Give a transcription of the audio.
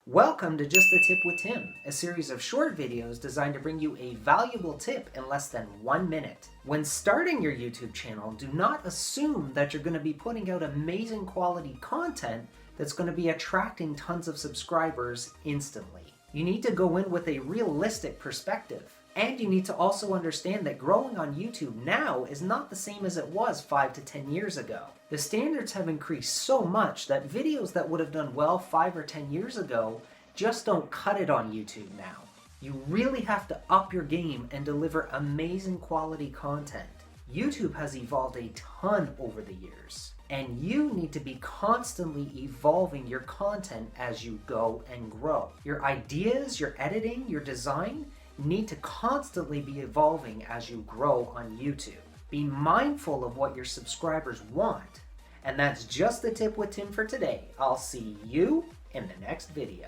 Welcome to Just a Tip with Tim, a series of short videos designed to bring you a valuable tip in less than 1 minute. When starting your YouTube channel, do not assume that you're going to be putting out amazing quality content that's going to be attracting tons of subscribers instantly. You need to go in with a realistic perspective. And you need to also understand that growing on YouTube now is not the same as it was 5 to 10 years ago. The standards have increased so much that videos that would have done well 5 or 10 years ago just don't cut it on YouTube now. You really have to up your game and deliver amazing quality content. YouTube has evolved a ton over the years, and you need to be constantly evolving your content as you go and grow. Your ideas, your editing, your design need to constantly be evolving as you grow on YouTube. Be mindful of what your subscribers want. And that's just the tip with Tim for today. I'll see you in the next video.